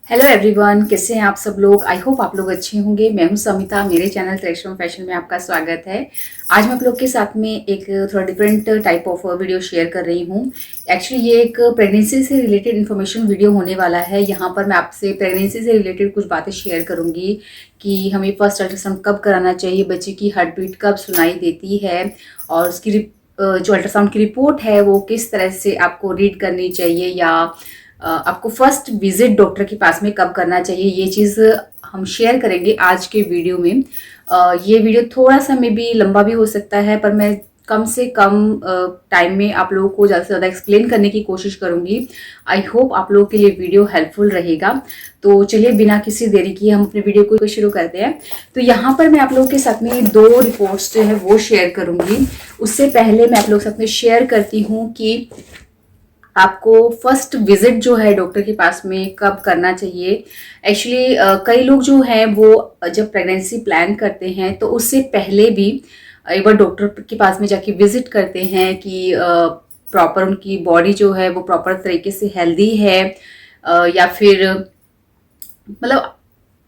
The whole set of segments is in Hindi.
हेलो एवरीवन, कैसे हैं आप सब लोग। आई होप आप लोग अच्छे होंगे। मैं हूं समिता, मेरे चैनल ट्रेडिशनल फैशन में आपका स्वागत है। आज मैं आप लोग के साथ में एक थोड़ा different type of video share कर रही हूं। एक्चुअली ये एक प्रेगनेंसी से रिलेटेड इन्फॉर्मेशन वीडियो होने वाला है। यहाँ पर मैं आपसे प्रेगनेंसी से रिलेटेड कुछ बातें शेयर करूंगी कि हमें फर्स्ट अल्ट्रासाउंड कब कराना चाहिए, बच्चे की हार्ट बीट कब सुनाई देती है, और उसकी जो अल्ट्रासाउंड की रिपोर्ट है वो किस तरह से आपको रीड करनी चाहिए, या आपको फर्स्ट विजिट डॉक्टर के पास में कब करना चाहिए। ये चीज़ हम शेयर करेंगे आज के वीडियो में। ये वीडियो थोड़ा सा मे बी लंबा भी हो सकता है, पर मैं कम से कम टाइम में आप लोगों को ज़्यादा से ज़्यादा एक्सप्लेन करने की कोशिश करूंगी। आई होप आप लोगों के लिए वीडियो हेल्पफुल रहेगा। तो चलिए बिना किसी देरी किए हम अपने वीडियो को शुरू करते हैं। तो यहाँ पर मैं आप लोगों के साथ में 2 रिपोर्ट्स जो है वो शेयर करूंगी। उससे पहले मैं आप लोगों के साथ में शेयर करती हूँ कि आपको फर्स्ट विजिट जो है डॉक्टर के पास में कब करना चाहिए। एक्चुअली कई लोग जो हैं वो जब प्रेगनेंसी प्लान करते हैं तो उससे पहले भी एक बार डॉक्टर के पास में जाके विजिट करते हैं कि प्रॉपर उनकी बॉडी जो है वो प्रॉपर तरीके से हेल्दी है, या फिर मतलब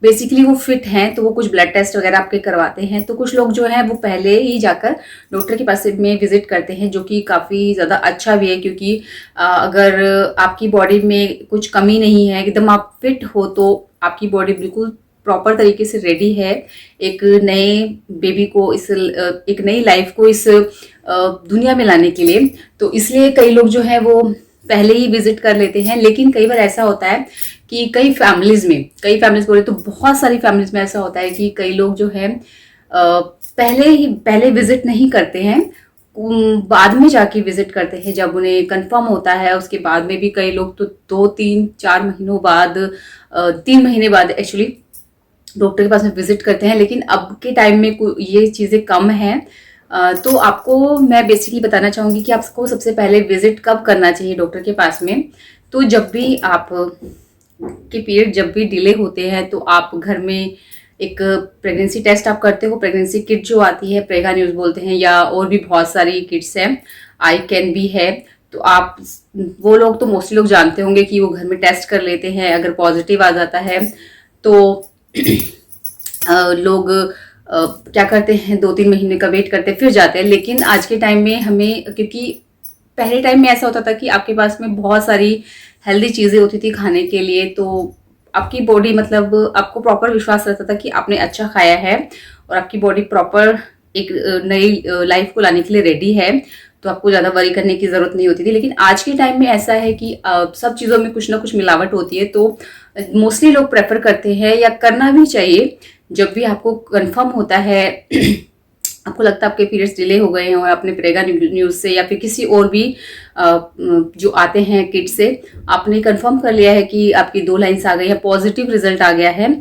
बेसिकली वो फिट हैं, तो वो कुछ ब्लड टेस्ट वगैरह आपके करवाते हैं। तो कुछ लोग जो हैं वो पहले ही जाकर डॉक्टर के पास में विजिट करते हैं, जो कि काफ़ी ज़्यादा अच्छा भी है, क्योंकि अगर आपकी बॉडी में कुछ कमी नहीं है, एकदम आप फिट हो, तो आपकी बॉडी बिल्कुल प्रॉपर तरीके से रेडी है एक नए बेबी को, इस एक नई लाइफ को इस दुनिया में लाने के लिए। तो इसलिए कई लोग जो है वो पहले ही विजिट कर लेते हैं। लेकिन कई बार ऐसा होता है कि कई फैमिलीज बोले तो बहुत सारी फैमिलीज में ऐसा होता है कि कई लोग जो है पहले विजिट नहीं करते हैं, बाद में जाके विजिट करते हैं जब उन्हें कंफर्म होता है। उसके बाद में भी कई लोग तो 2-3-4 महीनों बाद, 3 महीने बाद एक्चुअली डॉक्टर के पास में विजिट करते हैं। लेकिन अब के टाइम में ये चीज़ें कम हैं। तो आपको मैं बेसिकली बताना चाहूँगी कि आपको सबसे पहले विजिट कब करना चाहिए डॉक्टर के पास में। तो जब भी आप के पीरियड जब भी डिले होते हैं तो आप घर में एक प्रेगनेंसी टेस्ट आप करते हो। प्रेगनेंसी किट जो आती है, प्रेगा न्यूज़ बोलते हैं, या और भी बहुत सारी किट्स हैं, आई कैन भी है। तो आप वो लोग तो मोस्टली लोग जानते होंगे कि वो घर में टेस्ट कर लेते हैं। अगर पॉजिटिव आ जाता है तो लोग क्या करते हैं, 2-3 महीने का वेट करते फिर जाते हैं। लेकिन आज के टाइम में हमें, क्योंकि पहले टाइम में ऐसा होता था कि आपके पास में बहुत सारी हेल्दी चीज़ें होती थी खाने के लिए, तो आपकी बॉडी मतलब आपको प्रॉपर विश्वास रहता था कि आपने अच्छा खाया है और आपकी बॉडी प्रॉपर एक नई लाइफ को लाने के लिए रेडी है, तो आपको ज़्यादा वरी करने की ज़रूरत नहीं होती थी। लेकिन आज के टाइम में ऐसा है कि सब चीज़ों में कुछ ना कुछ मिलावट होती है। तो मोस्टली लोग प्रेफर करते हैं, या करना भी चाहिए, जब भी आपको कंफर्म होता है आपको लगता है आपके पीरियड्स डिले हो गए हैं और आपने प्रेगा न्यूज़ से या फिर किसी और भी जो आते हैं किट से आपने कंफर्म कर लिया है कि आपकी 2 लाइन्स आ गई है, पॉजिटिव रिजल्ट आ गया है,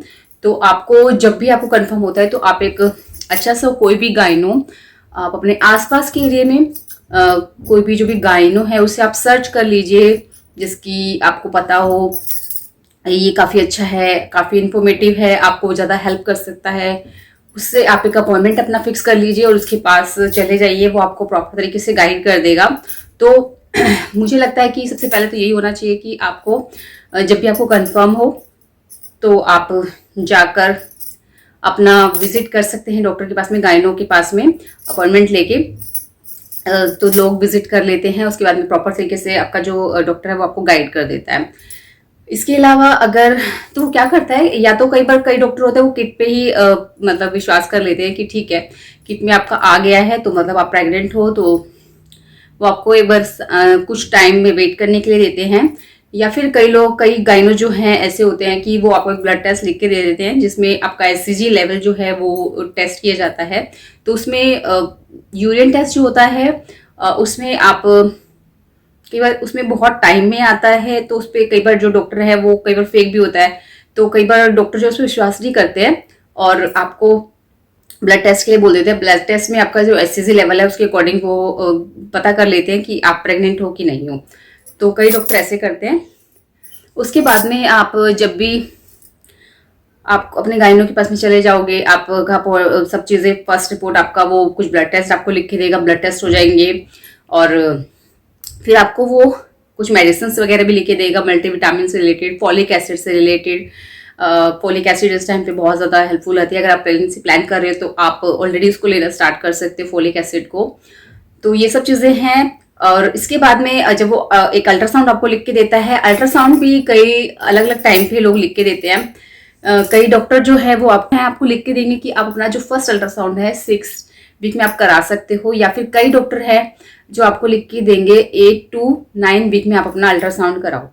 तो आपको जब भी आपको कंफर्म होता है तो आप एक अच्छा सा कोई भी गाइनो आप अपने आसपास के एरिया में कोई भी जो भी गाइनो है उसे आप सर्च कर लीजिए, जिसकी आपको पता हो ये काफ़ी अच्छा है, काफ़ी इन्फॉर्मेटिव है, आपको ज़्यादा हेल्प कर सकता है। उससे आप एक अपॉइंटमेंट अपना फिक्स कर लीजिए और उसके पास चले जाइए, वो आपको प्रॉपर तरीके से गाइड कर देगा। तो मुझे लगता है कि सबसे पहले तो यही होना चाहिए कि आपको जब भी आपको कंफर्म हो तो आप जाकर अपना विजिट कर सकते हैं डॉक्टर के पास में, गाइनो के पास में अपॉइंटमेंट लेके। तो लोग विजिट कर लेते हैं, उसके बाद में प्रॉपर तरीके से आपका जो डॉक्टर है वो आपको गाइड कर देता है। इसके अलावा अगर तो वो क्या करता है, या तो कई बार कई डॉक्टर होते हैं वो किट पे ही मतलब विश्वास कर लेते हैं कि ठीक है किट में आपका आ गया है तो मतलब आप प्रेग्नेंट हो, तो वो आपको एक बार कुछ टाइम में वेट करने के लिए देते हैं। या फिर कई गाइनो जो हैं ऐसे होते हैं कि वो आपको एक ब्लड टेस्ट लिख के दे देते हैं, जिसमें आपका एचसीजी लेवल जो है वो टेस्ट किया जाता है। तो उसमें यूरिन टेस्ट जो होता है उसमें आप कई बार उसमें बहुत टाइम में आता है, तो उस पर कई बार जो डॉक्टर है वो कई बार फेक भी होता है। तो कई बार डॉक्टर जो उस पर विश्वास नहीं करते हैं और आपको ब्लड टेस्ट के लिए बोल देते हैं। ब्लड टेस्ट में आपका जो एचसीजी लेवल है उसके अकॉर्डिंग वो पता कर लेते हैं कि आप प्रेग्नेंट हो कि नहीं हो। तो कई डॉक्टर ऐसे करते हैं। उसके बाद में आप जब भी आप अपने गाइनो के पास में चले जाओगे, आपका सब चीज़ें फर्स्ट रिपोर्ट आपका वो कुछ ब्लड टेस्ट आपको लिख के देगा, ब्लड टेस्ट हो जाएंगे और फिर आपको वो कुछ मेडिसिन वगैरह भी लिख के देगा, मल्टीविटामिन से रिलेटेड, फॉलिक एसिड से रिलेटेड। फॉलिक एसिड इस टाइम पे बहुत ज़्यादा हेल्पफुल रहती है। अगर आप प्रेगनेंसी प्लान कर रहे हो तो आप ऑलरेडी उसको लेना स्टार्ट कर सकते हो, फॉलिक एसिड को। तो ये सब चीज़ें हैं। और इसके बाद में जब वो एक अल्ट्रासाउंड आपको लिख के देता है, अल्ट्रासाउंड भी कई अलग अलग टाइम पे लोग लिख के देते हैं। कई डॉक्टर जो है वो आपको लिख के देंगे कि आप अपना जो फर्स्ट अल्ट्रासाउंड है 6 वीक में आप करा सकते हो, या फिर कई डॉक्टर है जो आपको लिख के देंगे 8 to 9 वीक में आप अपना अल्ट्रासाउंड कराओ।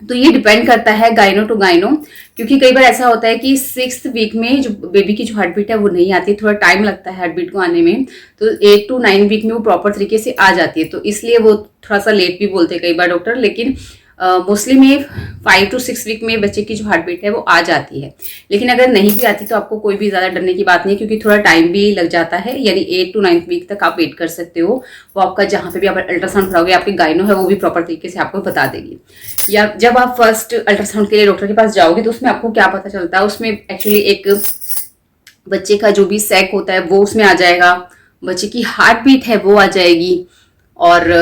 तो ये डिपेंड करता है गाइनो टू गाइनो, क्योंकि कई बार ऐसा होता है कि 6th वीक में जो बेबी की जो हार्ट बीट है वो नहीं आती, थोड़ा टाइम लगता है हार्ट बीट को आने में। तो 8 to 9 वीक में वो प्रॉपर तरीके से आ जाती है, तो इसलिए वो थोड़ा सा लेट भी बोलते हैं कई बार डॉक्टर। लेकिन मोस्टली में 5 to 6 वीक में बच्चे की जो हार्ट बीट है वो आ जाती है। लेकिन अगर नहीं भी आती तो आपको कोई भी ज़्यादा डरने की बात नहीं है, क्योंकि थोड़ा टाइम भी लग जाता है, यानी 8 to 9 वीक तक आप वेट कर सकते हो। वो आपका जहाँ पे भी आप अल्ट्रासाउंड कराओगे, आपकी गाइनो है वो भी प्रॉपर तरीके से आपको बता देगी। या जब आप फर्स्ट अल्ट्रासाउंड के लिए डॉक्टर के पास जाओगे तो उसमें आपको क्या पता चलता है, उसमें एक्चुअली एक बच्चे का जो भी सैक होता है वो उसमें आ जाएगा, बच्चे की हार्ट बीट है वो आ जाएगी, और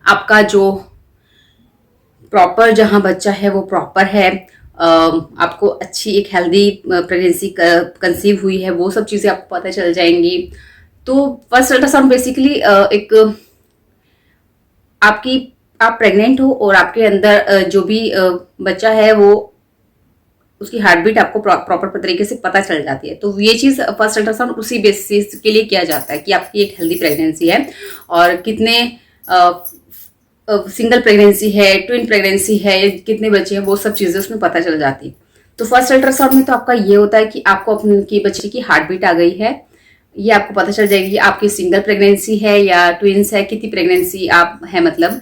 आपका जो प्रॉपर जहाँ बच्चा है वो प्रॉपर है, आपको अच्छी एक हेल्दी प्रेगनेंसी कंसीव हुई है, वो सब चीज़ें आपको पता चल जाएंगी। तो फर्स्ट अल्ट्रासाउंड बेसिकली एक आप प्रेग्नेंट हो और आपके अंदर जो भी बच्चा है वो उसकी हार्ट बीट आपको प्रॉपर तरीके से पता चल जाती है। तो ये चीज़ फर्स्ट अल्ट्रासाउंड उसी बेसिस के लिए किया जाता है कि आपकी एक हेल्दी प्रेगनेंसी है और कितने सिंगल प्रेगनेंसी है, ट्विन प्रेगनेंसी है, कितने बच्चे हैं, वो सब चीज़ें उसमें पता चल जाती। तो फर्स्ट अल्ट्रासाउंड में तो आपका ये होता है कि आपको अपनी बच्चे की हार्ट बीट आ गई है, ये आपको पता चल जाएगी कि आपकी सिंगल प्रेगनेंसी है या ट्विंस है, कितनी प्रेगनेंसी आप है, मतलब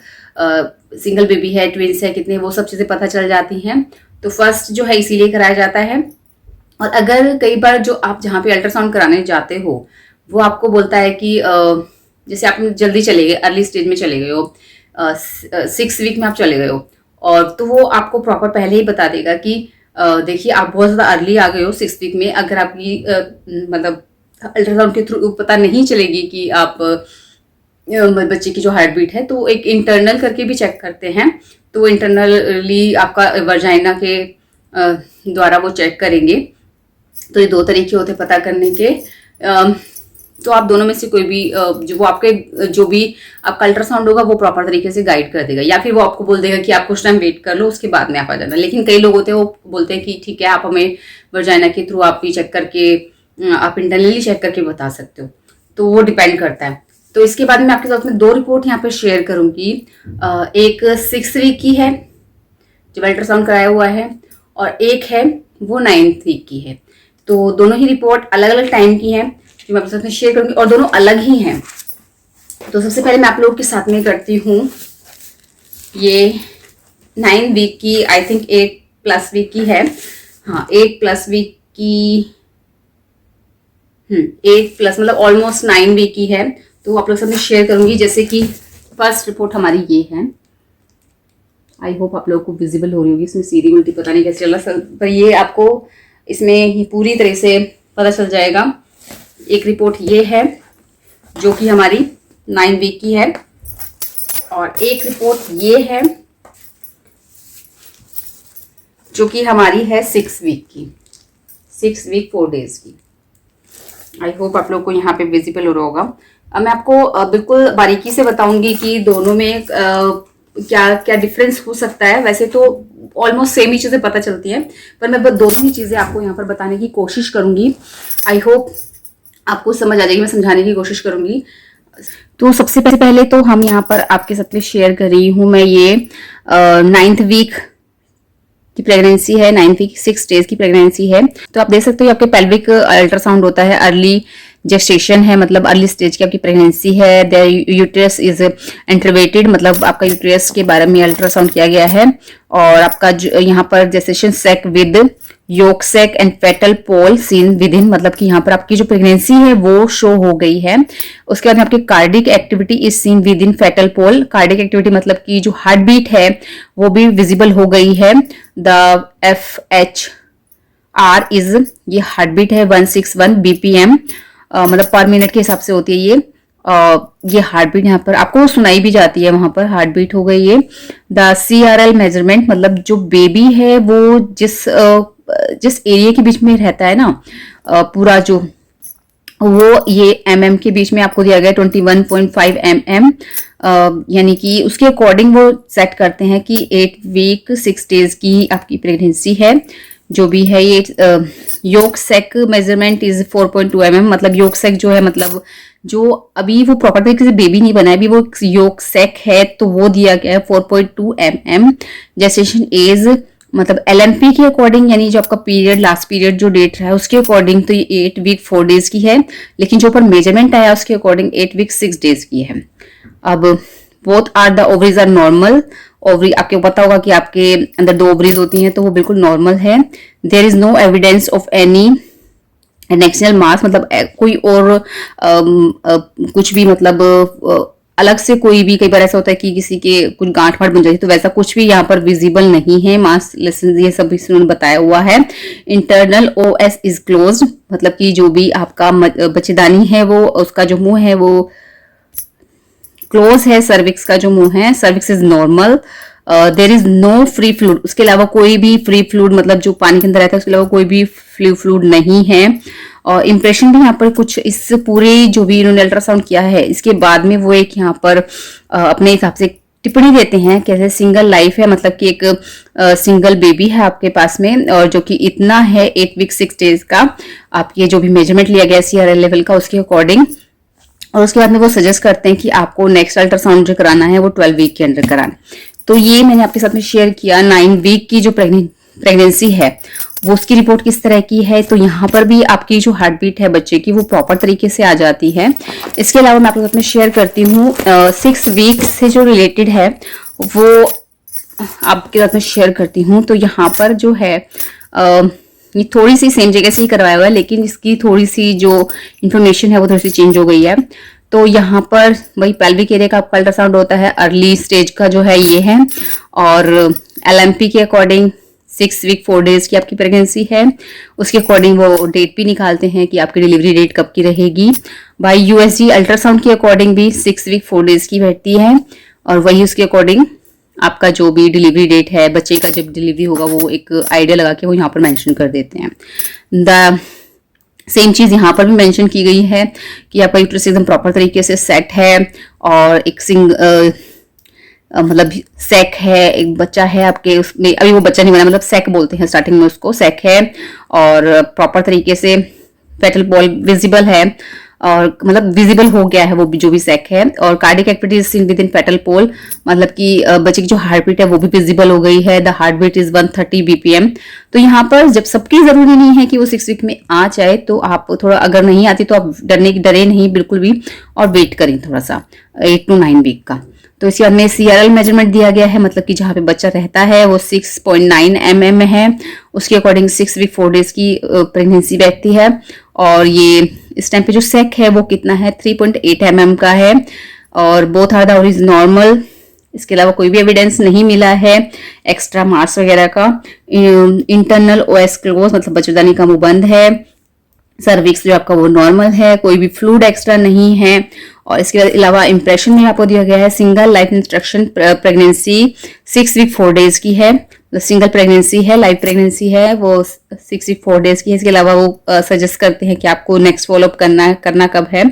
सिंगल बेबी है, ट्विंस है कितने, वो सब चीज़ें पता चल जाती हैं। तो फर्स्ट जो है इसीलिए कराया जाता है। और अगर कई बार जो आप जहाँ पे अल्ट्रासाउंड कराने जाते हो वो आपको बोलता है कि जैसे आप जल्दी चले गए, अर्ली स्टेज में चले गए हो, 6 वीक में आप चले गए हो, और तो वो आपको प्रॉपर पहले ही बता देगा कि देखिए आप बहुत ज़्यादा अर्ली आ गए हो 6 वीक में। अगर आपकी मतलब अल्ट्रासाउंड के थ्रू पता नहीं चलेगी कि आप बच्चे की जो हार्ट बीट है, तो एक इंटरनल करके भी चेक करते हैं। तो इंटरनली आपका वर्जाइना के द्वारा वो चेक करेंगे। तो ये 2 तरीके होते पता करने के। तो आप दोनों में से कोई भी जो भी आपका अल्ट्रासाउंड होगा वो प्रॉपर तरीके से गाइड कर देगा, या फिर वो आपको बोल देगा कि आप कुछ टाइम वेट कर लो, उसके बाद में आप आ जाना। लेकिन कई लोग होते हैं वो बोलते हैं कि ठीक है आप हमें वर्जाइना के थ्रू आप भी चेक करके, आप इंटरनली चेक करके बता सकते हो। तो वो डिपेंड करता है। तो इसके बाद में आपके साथ में 2 रिपोर्ट यहाँ पे शेयर करूंगी। एक 6 वीक की है जब अल्ट्रासाउंड कराया हुआ है, और एक है वो 9th वीक की है। तो दोनों ही रिपोर्ट अलग अलग टाइम की हैं जो मैं आपके साथ में शेयर करूंगी, और दोनों अलग ही हैं। तो सबसे पहले मैं आप लोगों के साथ में करती हूँ ये 9 वीक की, आई थिंक 8+ वीक की है, हाँ 8+ वीक की, 8+ मतलब ऑलमोस्ट 9 वीक की है। तो आप लोग साथ में शेयर करूंगी। जैसे कि फर्स्ट रिपोर्ट हमारी ये है, आई होप आप लोगों को विजिबल हो रही होगी, इसमें सीधी उल्टी पता नहीं कैसे चला, पर ये आपको इसमें पूरी तरह से पता चल जाएगा। एक रिपोर्ट ये है जो कि हमारी 9 वीक की है, और एक रिपोर्ट ये है जो कि हमारी है 6 वीक की, 6 वीक 4 डेज की। आई होप आप लोग को यहाँ पे विजिबल हो रहा होगा। अब मैं आपको बिल्कुल बारीकी से बताऊंगी कि दोनों में क्या क्या डिफरेंस हो सकता है। वैसे तो ऑलमोस्ट सेम ही चीज़ें पता चलती हैं, पर मैं दोनों ही चीज़ें आपको यहाँ पर बताने की कोशिश करूंगी। आई होप आपको समझ आ जाएगी, मैं समझाने की कोशिश करूंगी। तो सबसे पहले तो हम यहाँ पर आपके साथ में शेयर कर रही हूँ मैं ये 9th वीक की प्रेगनेंसी है, 9th वीक 6 डेज की प्रेगनेंसी है। तो आप देख सकते हो आपके पेल्विक अल्ट्रासाउंड होता है, अर्ली जेस्टेशन है, मतलब अर्ली स्टेज की आपकी प्रेगनेंसी है। देयर यूट्रस इज इंटरवेटेड, मतलब आपका यूट्रस के बारे में अल्ट्रासाउंड किया गया है। और आपका यहाँ पर gestation sac with yolk sac and fetal pole seen within, मतलब कि यहाँ पर आपकी जो प्रेगनेंसी है वो शो हो गई है। उसके बाद में आपकी cardiac activity is seen within fetal pole. Cardiac activity मतलब कि जो हार्ट बीट है वो भी विजिबल हो गई है। द FHR इज, ये हार्ट बीट है 161 BPM, मतलब पर मिनट के हिसाब से होती है ये। ये हार्ट बीट यहाँ पर आपको सुनाई भी जाती है, वहां पर हार्ट बीट हो गई ये। द CRL मेजरमेंट मतलब जो बेबी है वो जिस एरिया के बीच में रहता है ना, पूरा जो वो ये के बीच में आपको दिया गया 21.5 यानी कि उसके अकॉर्डिंग वो सेट करते हैं कि 8 वीक 6 डेज की आपकी प्रेगनेंसी है। जो भी है ये योक सेक मेजरमेंट इज 4.2 मतलब योक सेक जो है, मतलब जो अभी वो प्रॉपर तरीके से बेबी नहीं बना है, अभी वो योक सेक है, तो वो दिया गया है 4.2 जेस्टेशन एज मतलब LMP के अकॉर्डिंग, यानी जो आपका पीरियड लास्ट पीरियड जो डेट रहा है उसके अकॉर्डिंग तो ये 8 वीक 4 डेज की है, लेकिन जो ऊपर मेजरमेंट आया उसके अकॉर्डिंग 8 वीक 6 डेज की है। अब both are the ovaries are normal. Ovary आपको पता होगा कि आपके अंदर 2 ओवरीज होती हैं, तो वो बिल्कुल नॉर्मल है। There is no evidence of any adnexal mass मतलब कोई और कुछ भी मतलब अलग से कोई भी, कई बार ऐसा होता है कि किसी के कुछ गांठ वाठ बन जाती है, तो वैसा कुछ भी यहाँ पर विजिबल नहीं है। मास लेसन ये सब इसमें बताया हुआ है। इंटरनल OS इज क्लोज मतलब कि जो भी आपका बच्चेदानी है वो उसका जो मुंह है वो क्लोज है। सर्विक्स का जो मुंह है, cervix is normal. There is no free fluid, उसके अलावा कोई भी फ्री फ्लूड मतलब जो पानी के अंदर रहता है उसके अलावा कोई भी फ्री फ्लूड नहीं है। और इम्प्रेशन भी यहाँ पर कुछ इस पूरे जो भी इन्होंने अल्ट्रासाउंड किया है इसके बाद में वो एक यहाँ पर अपने हिसाब से टिप्पणी देते हैं कैसे सिंगल लाइफ है, मतलब कि एक सिंगल बेबी है आपके पास में, और जो कि इतना है 8 वीक 6 डेज का। आप ये जो भी मेजरमेंट लिया गया CRL लेवल का उसके अकॉर्डिंग, और उसके बाद में वो सजेस्ट करते हैं कि आपको नेक्स्ट अल्ट्रासाउंड जो कराना है वो 12 वीक के अंदर कराना। तो ये मैंने आपके साथ में शेयर किया 9 वीक की जो प्रेगनेंसी है वो उसकी रिपोर्ट किस तरह की है। तो यहाँ पर भी आपकी जो हार्ट बीट है बच्चे की वो प्रॉपर तरीके से आ जाती है। इसके अलावा मैं आपके साथ में शेयर करती हूँ 6 वीक से जो रिलेटेड है वो आपके साथ में शेयर करती हूँ। तो यहाँ पर जो है ये थोड़ी सी सेम जगह से ही करवाया हुआ है, लेकिन इसकी थोड़ी सी जो इन्फॉर्मेशन है वो थोड़ी सी चेंज हो गई है। तो यहाँ पर वही पेल्विक एरिया का आपका अल्ट्रासाउंड होता है, अर्ली स्टेज का जो है ये है, और LMP के अकॉर्डिंग 6 वीक 4 डेज की आपकी प्रेगनेंसी है। उसके अकॉर्डिंग वो डेट भी निकालते हैं कि आपकी डिलीवरी डेट कब की रहेगी। बाई USG अल्ट्रासाउंड के अकॉर्डिंग भी 6 वीक 4 डेज की बैठती है, और वही उसके अकॉर्डिंग आपका जो भी डिलीवरी डेट है बच्चे का जब डिलीवरी होगा वो एक आइडिया लगा के वो यहाँ पर मेंशन कर देते हैं। द सेम चीज यहाँ पर भी मेंशन की गई है कि आपका यूट्रस एकदम प्रॉपर तरीके से सेट है, और एक मतलब सेक है, एक बच्चा है आपके उसमें, अभी वो बच्चा नहीं बना मतलब सेक बोलते हैं स्टार्टिंग में उसको, सेक है, और प्रॉपर तरीके से पेटल बॉल विजिबल है, और मतलब विजिबल हो गया है वो भी जो भी सेक है। और cardiac activity is seen within fetal pole मतलब कि बच्चे की जो हार्ट बीट है वो भी विजिबल हो गई है। The heartbeat is 130 BPM। तो यहाँ पर जब सबकी जरूरी नहीं है कि वो 6 वीक में आ जाए, तो आप थोड़ा अगर नहीं आती तो आप डरे नहीं बिल्कुल भी, और वेट करें थोड़ा सा 8 to 9 वीक का। तो इसके बाद में CRL मेजरमेंट दिया गया है, मतलब कि जहाँ पे बच्चा रहता है वो 6.9 है, उसके अकॉर्डिंग 6 वीक 4 डेज की प्रेगनेंसी बैठती है। और ये इस टाइम पे जो सेक है वो कितना है 3.8 का है, और both are the ovaries normal. इसके अलावा कोई भी एविडेंस नहीं मिला है एक्स्ट्रा मास वगैरह का। इंटरनल OS क्लोज मतलब बच्चेदानी का मुंह बंद है। सर्विक्स जो आपका वो नॉर्मल है, कोई भी फ्लूड एक्स्ट्रा नहीं है। और इसके अलावा इंप्रेशन में आपको दिया गया है single life instruction pregnancy 6 week 4 days की है, सिंगल प्रेगनेंसी है, लाइव प्रेगनेंसी है, वो 6 वीक 4 डेज की है। इसके अलावा वो सजेस्ट करते हैं कि आपको नेक्स्ट फॉलोअप करना कब है।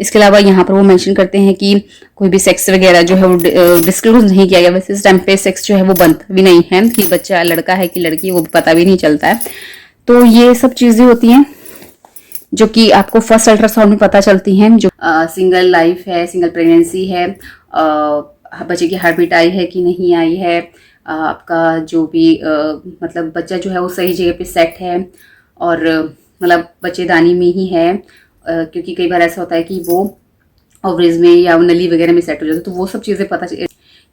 इसके अलावा यहाँ पर वो मेंशन करते हैं कि कोई भी सेक्स वगैरह जो है वो डिस्क्लोज नहीं किया गया। वैसे इस टाइम पे सेक्स जो है वो बंद भी नहीं है कि बच्चा लड़का है कि लड़की, वो पता भी नहीं चलता है। तो ये सब चीजें होती हैं जो कि आपको फर्स्ट अल्ट्रासाउंड में पता चलती हैं। जो सिंगल लाइफ है, सिंगल प्रेगनेंसी है, बच्चे की हार्ट बीट आई है कि नहीं आई है, आपका जो भी मतलब बच्चा जो है वो सही जगह पे सेट है, और मतलब बच्चेदानी में ही है, क्योंकि कई बार ऐसा होता है कि वो ओवरीज में या नली वगैरह में सेट हो जाता है, तो वो सब चीज़ें पता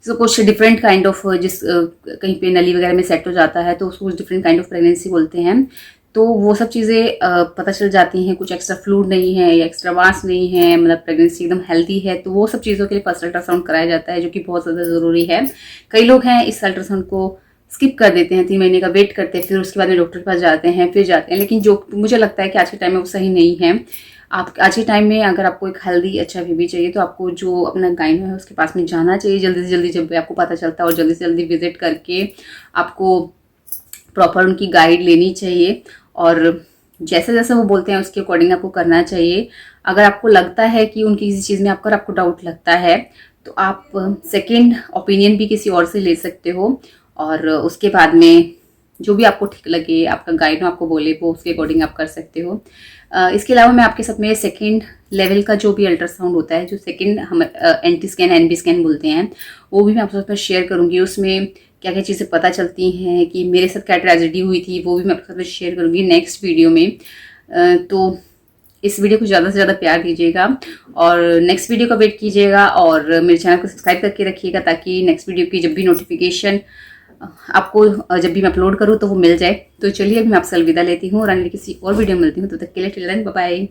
तो कुछ डिफरेंट काइंड ऑफ जिस कहीं पे नली वगैरह में सेट हो जाता है तो उसको डिफरेंट काइंड ऑफ प्रेगनेंसी बोलते हैं। तो वो सब चीज़ें पता चल जाती हैं, कुछ एक्स्ट्रा फ्लूड नहीं है या एक्स्ट्रा वास नहीं है, मतलब प्रेगनेंसी एकदम हेल्दी है। तो वो सब चीज़ों के लिए फर्स्ट अल्ट्रासाउंड कराया जाता है, जो कि बहुत ज़्यादा ज़रूरी है। कई लोग हैं इस अल्ट्रासाउंड को स्किप कर देते हैं, 3 महीने का वेट करते हैं, फिर उसके बाद में डॉक्टर के पास जाते हैं, फिर जाते हैं। लेकिन जो मुझे लगता है कि आज के टाइम में वो सही नहीं है। आप आज के टाइम में अगर आपको एक हेल्दी अच्छा बेबी चाहिए तो आपको जो अपना गाइनो है उसके पास में जाना चाहिए जल्दी से जल्दी, जब भी आपको पता चलता है, और जल्दी से जल्दी विजिट करके आपको प्रॉपर उनकी गाइड लेनी चाहिए, और जैसे जैसे वो बोलते हैं उसके अकॉर्डिंग आपको करना चाहिए। अगर आपको लगता है कि उनकी किसी चीज़ में आपको डाउट लगता है तो आप सेकेंड ओपिनियन भी किसी और से ले सकते हो, और उसके बाद में जो भी आपको ठीक लगे, आपका गाइनो आपको बोले, वो उसके अकॉर्डिंग आप कर सकते हो। इसके अलावा मैं आपके साथ में सेकेंड लेवल का जो भी अल्ट्रासाउंड होता है, जो सेकेंड हम एनटी स्कैन, एनबी स्कैन बोलते हैं, वो भी मैं आपके साथ में शेयर करूंगी। उसमें क्या क्या चीज़ें पता चलती हैं कि मेरे साथ क्या ट्रेजेडी हुई थी, वो भी मैं आपके साथ में शेयर करूंगी नेक्स्ट वीडियो में। तो इस वीडियो को ज़्यादा से ज़्यादा प्यार दीजिएगा और नेक्स्ट वीडियो का वेट कीजिएगा, और मेरे चैनल को सब्सक्राइब करके रखिएगा ताकि नेक्स्ट वीडियो की जब भी नोटिफिकेशन आपको जब भी मैं अपलोड करूँ तो वो मिल जाए। तो चलिए, अभी मैं आपसे अलविदा लेती हूँ और आगे किसी और वीडियो में मिलती हूँ। तो तक के लिए टिल देन बाय बाय।